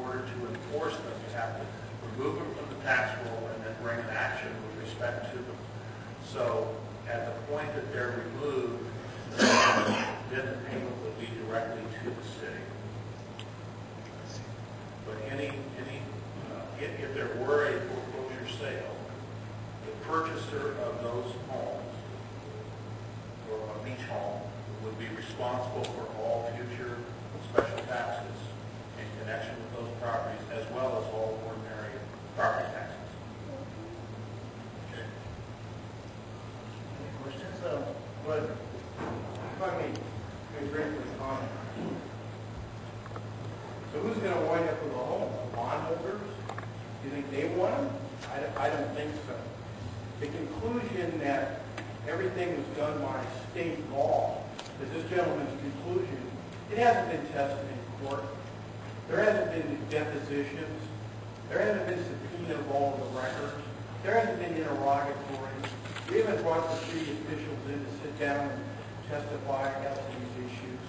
order to enforce them, you have to remove them from the tax roll and then bring an action with respect to them. So at the point that they're removed, then the payment will be directly to the city. But if there were a foreclosure sale, the purchaser of those homes, or of each home, would be responsible for all future special taxes in connection with those properties, as well as all ordinary property taxes. Okay. Any questions? But if I may briefly comment. So who's going to wind up with a home? The bondholders? Do you think they want them? I don't think so. The conclusion that everything was done by state law is this gentleman's conclusion. It hasn't been tested in court. There hasn't been depositions. There hasn't been subpoena of all the records. There hasn't been interrogatories. We haven't brought the city officials in to sit down and testify as to these issues.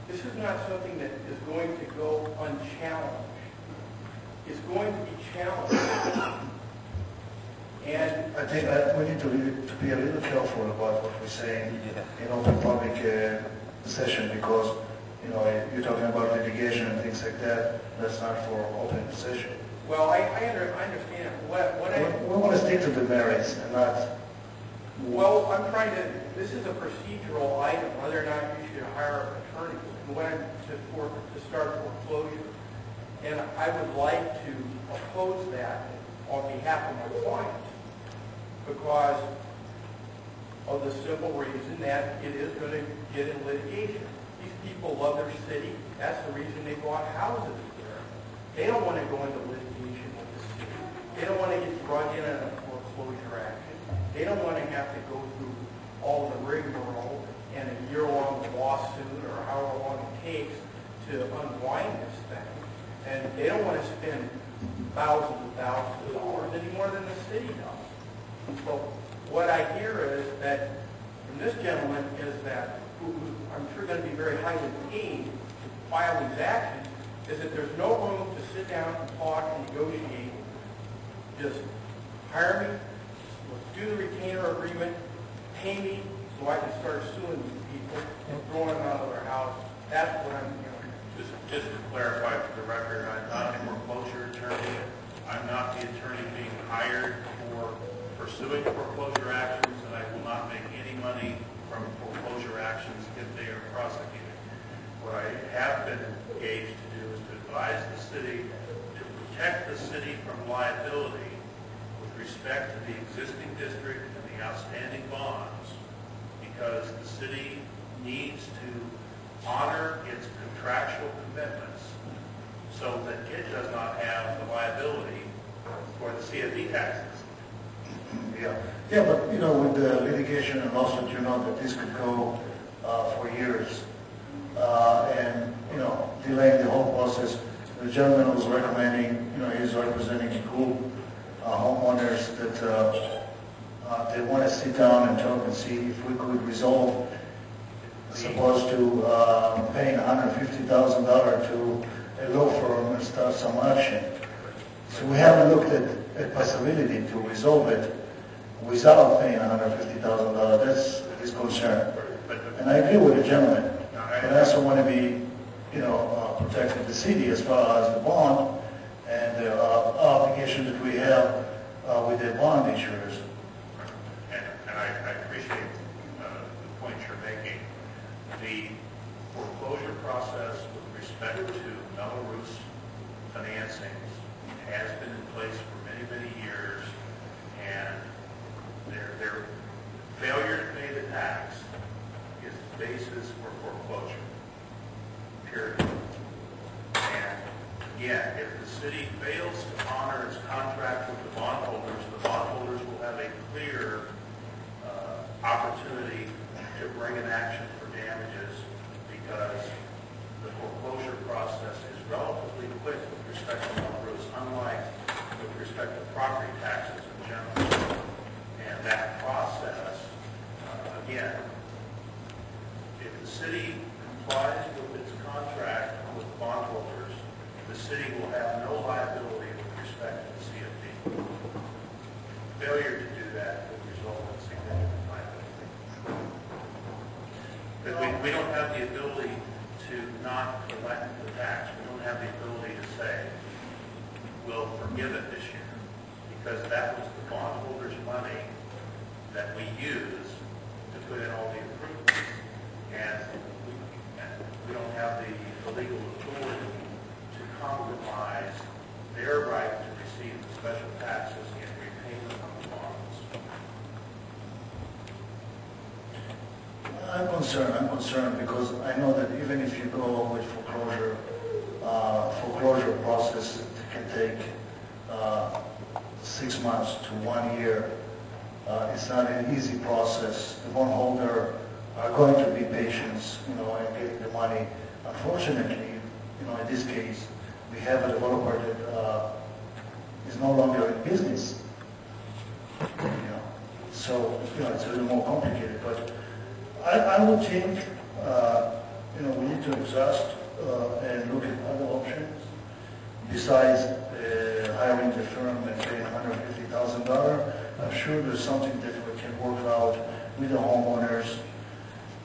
This is not something that is going to go unchallenged. It's going to be challenged. And I think we need to be a little careful about what we're saying in open public session, because you're talking about litigation and things like that. That's not for open session. Well, I understand. We want to stick to the merits and not. Well, I'm trying to. This is a procedural item, whether or not you should hire an attorney to start foreclosure. And I would like to oppose that on behalf of my client, because of the simple reason that it is going to get in litigation. These people love their city. That's the reason they bought houses there. They don't want to go into litigation with the city. They don't want to get dragged in on a foreclosure action. They don't want to have to go through all the rigmarole and a year-long lawsuit or however long it takes to unwind this thing. And they don't want to spend thousands and thousands of dollars any more than the city does. So what I hear is that from this gentleman is that, who I'm sure going to be very highly paid to file these actions, is that there's no room to sit down and talk and negotiate. Just hire me, let's do the retainer agreement, pay me so I can start suing these people and throwing them out of their house. That's what I'm hearing. Just to clarify for the record, I'm not a foreclosure attorney. I'm not the attorney being hired for pursuing foreclosure actions, and I will not make any money from foreclosure actions if they are prosecuted. What I have been engaged to do is to advise the city to protect the city from liability with respect to the existing district and the outstanding bonds, because the city needs to honor its contractual commitments so that it does not have the liability for the CFE taxes. Yeah, but with the litigation and lawsuit, that this could go for years, and delaying the whole process. The gentleman was recommending, he's representing a group homeowners that they want to sit down and talk and see if we could resolve, as opposed to paying $150,000 to a law firm and start some action. So we haven't looked at possibility to resolve it without paying $150,000. That's his concern. And I agree with the gentleman. But I also want to be, protecting the city as far as the bond and the obligation that we have with the bond issuers. And I appreciate the point you're making. The foreclosure process with respect to Melrose financings has been in place for many, many years, and their failure to pay the tax is the basis for foreclosure, period. And again, if the city fails to honor its contract with the bondholders will have a clear opportunity to bring an action for damages, because the foreclosure process is relatively quick with respect to Melrose, unlike with respect to property taxes in general. And that process, again, if the city complies with its contract with bondholders city will have no liability with respect to the CFD. Failure to do that would result in significant liability. But we don't have the ability to not collect the tax. We don't have the ability to say, we'll forgive it this year, because that was the bondholders' money that we use to put in all the improvements. And we don't have the legal authority to compromise their right to receive the special taxes in repayment of the bonds. I'm concerned because I know that even if you go with foreclosure process, it can take 6 months to 1 year. It's not an easy process. The bondholder are going to be patient, and getting the money. Unfortunately, in this case, we have a developer that is no longer in business. So, it's a little more complicated. But I would think, we need to exhaust and look at other options besides hiring the firm and paying $150,000. I'm sure there's something that we can work out with the homeowners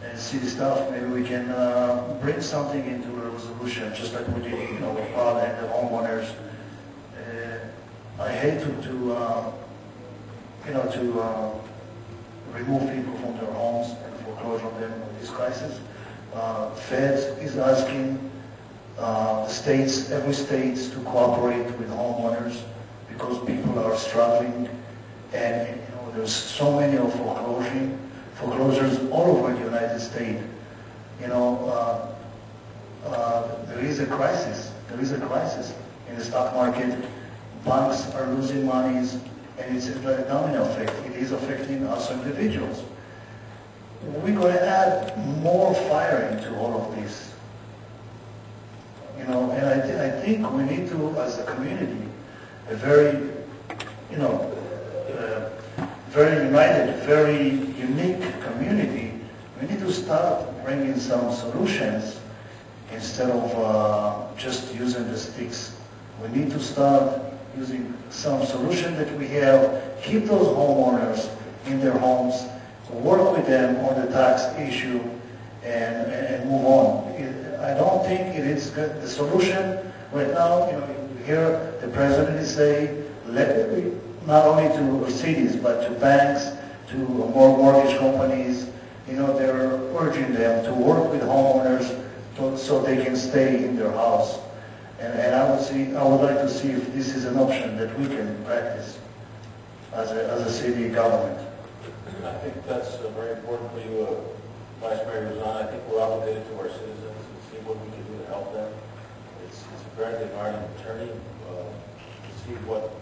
and see the stuff. Maybe we can bring something into a resolution, just like we did, with Bob and the homeowners. I hate to remove people from their homes and foreclose on them in this crisis. Feds is asking the states, every state, to cooperate with homeowners because people are struggling, and there's so many of foreclosures all over the United States. There is a crisis. There is a crisis in the stock market. Banks are losing monies, and it's a domino effect. It is affecting us individuals. We're going to add more fire into all of this. And I think we need to, as a community, a very, very united, very unique community, we need to start bringing some solutions instead of just using the sticks. We need to start using some solution that we have, keep those homeowners in their homes, work with them on the tax issue, and move on. I don't think it is good. The solution right now, you hear the president say, not only to cities, but to banks, to more mortgage companies, they're urging them to work with homeowners so they can stay in their house. And I would like to see if this is an option that we can practice as a city government. I think that's very important for you, Vice Mayor Razan. I think we're obligated to our citizens and see what we can do to help them. It's apparently an art of attorney to see what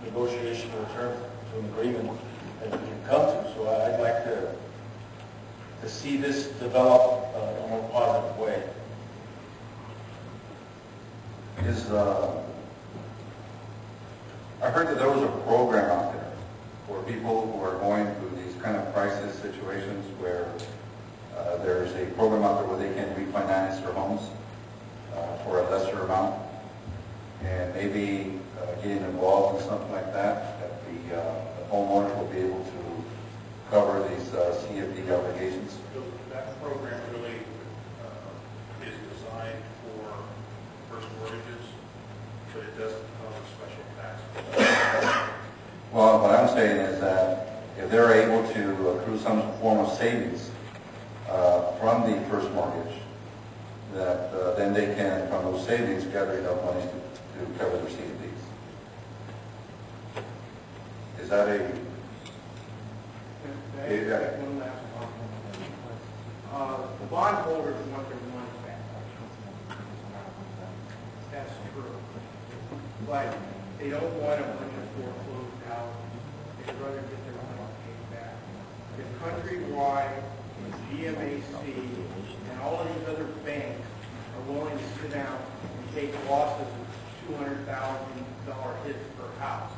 negotiation or term to an agreement that we can come to. So I'd like to see this develop in a more positive way. I heard that there was a program out there for people who are going through these kind of crisis situations where there's a program out there where they can refinance their homes for a lesser amount, and maybe getting involved in something like that, the homeowners will be able to cover these CFD obligations. That program really is designed for first mortgages, but it doesn't cover special tax. Well, what I'm saying is that if they're able to accrue some form of savings from the first mortgage, that then they can, from those savings, gather enough money to cover their CFDs. Is that a... One last comment. The bondholders want their money back. That's true. But they don't want a bunch of foreclosed houses. They'd rather get their money paid back. If Countrywide, GMAC, and all of these other banks are willing to sit down and take losses of $200,000 hits per house,